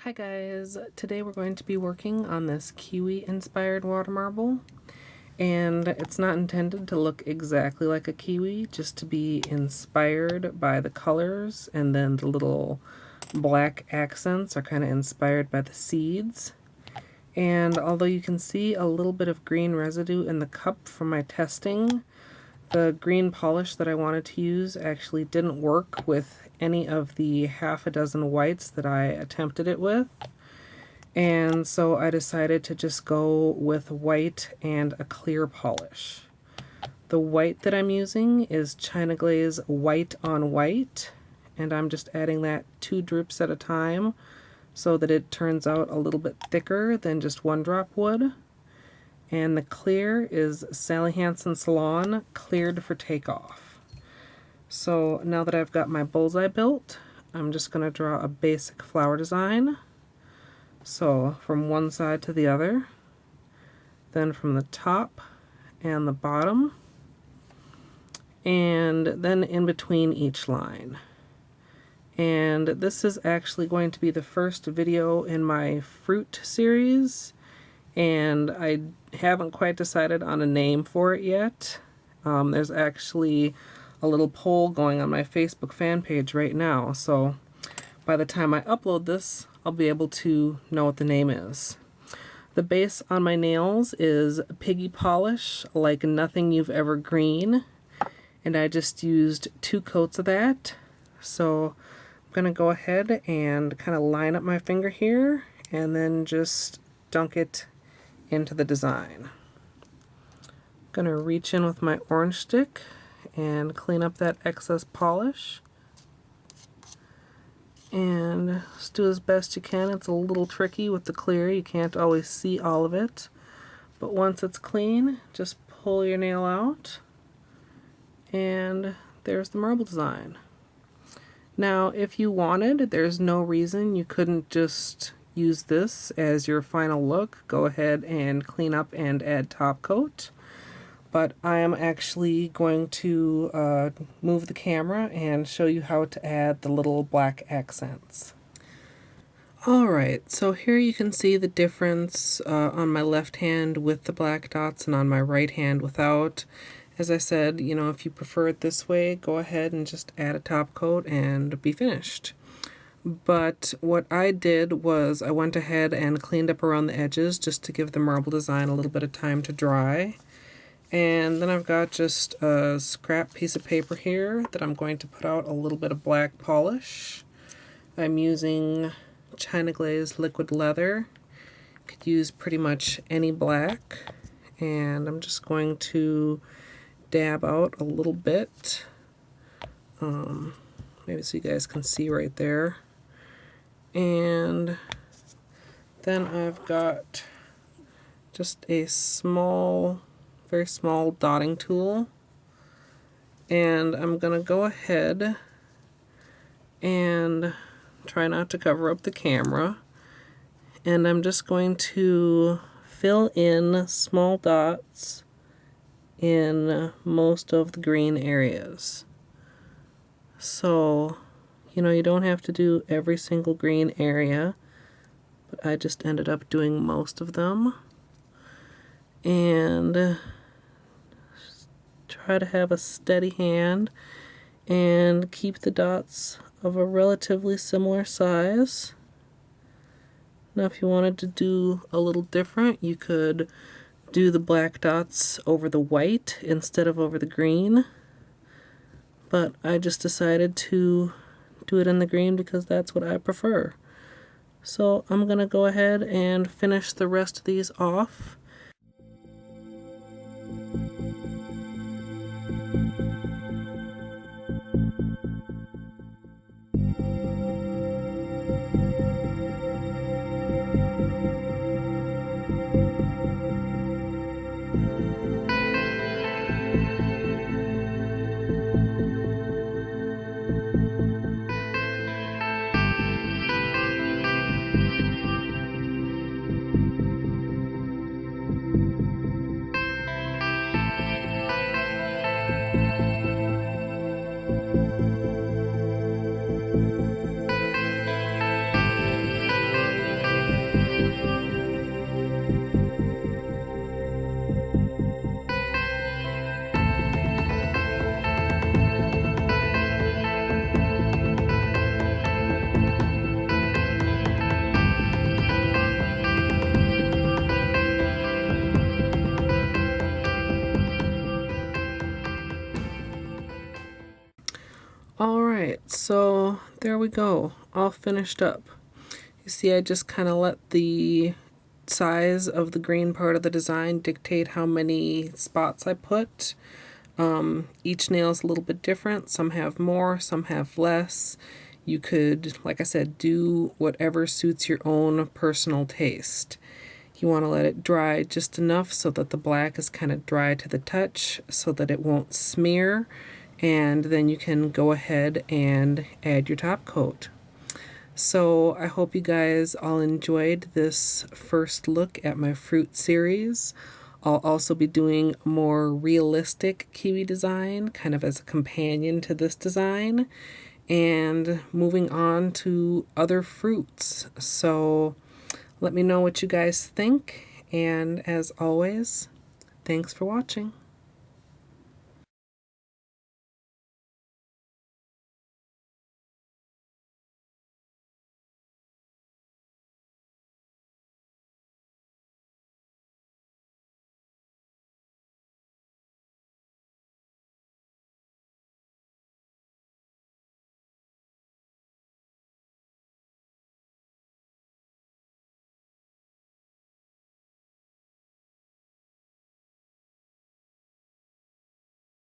Hi guys, today we're going to be working on this Kiwi inspired water marble, and it's not intended to look exactly like a kiwi, just to be inspired by the colors, and then the little black accents are kind of inspired by the seeds. And although you can see a little bit of green residue in the cup from my testing, the green polish that I wanted to use actually didn't work with any of the half a dozen whites that I attempted it with. And so I decided to just go with white and a clear polish. The white that I'm using is China Glaze White on White, and I'm just adding that 2 drips at a time so that it turns out a little bit thicker than just 1 drop would. And the clear is Sally Hansen Salon Cleared for Takeoff. So now that I've got my bullseye built, I'm just going to draw a basic flower design. So from one side to the other, then from the top and the bottom, and then in between each line. And this is actually going to be the first video in my fruit series, and I haven't quite decided on a name for it yet. There's actually a little poll going on my Facebook fan page right now, so by the time I upload this, I'll be able to know what the name is. The base on my nails is Piggy polish, like nothing you've ever green, and I just used 2 coats of that. So I'm going to go ahead and kind of line up my finger here and then just dunk it into the design. I'm going to reach in with my orange stick and clean up that excess polish. And just do as best you can. It's a little tricky with the clear. You can't always see all of it. But once it's clean, just pull your nail out. And there's the marble design. Now, if you wanted, there's no reason you couldn't just use this as your final look. Go ahead and clean up and add top coat. But I am actually going to move the camera and show you how to add the little black accents. Alright, so here you can see the difference on my left hand with the black dots and on my right hand without. As I said, you know, if you prefer it this way, go ahead and just add a top coat and be finished. But what I did was I went ahead and cleaned up around the edges just to give the marble design a little bit of time to dry. And then I've got just a scrap piece of paper here that I'm going to put out a little bit of black polish. I'm using China Glaze liquid leather. You could use pretty much any black. And I'm just going to dab out a little bit. Maybe so you guys can see right there. And then I've got just a very small dotting tool, and I'm gonna go ahead and try not to cover up the camera, and I'm just going to fill in small dots in most of the green areas. So, you know, you don't have to do every single green area, but I just ended up doing most of them. And try to have a steady hand and keep the dots of a relatively similar size. Now if you wanted to do a little different, you could do the black dots over the white instead of over the green. But I just decided to do it in the green because that's what I prefer. So I'm going to go ahead and finish the rest of these off. Alright, so there we go, all finished up. You see, I just kind of let the size of the green part of the design dictate how many spots I put. Each nail is a little bit different. Some have more, some have less. You could, like I said, do whatever suits your own personal taste. You want to let it dry just enough so that the black is kind of dry to the touch so that it won't smear, and then you can go ahead and add your top coat. So I hope you guys all enjoyed this first look at my fruit series. I'll also be doing a more realistic kiwi design, kind of as a companion to this design, and moving on to other fruits. So let me know what you guys think, and as always, thanks for watching.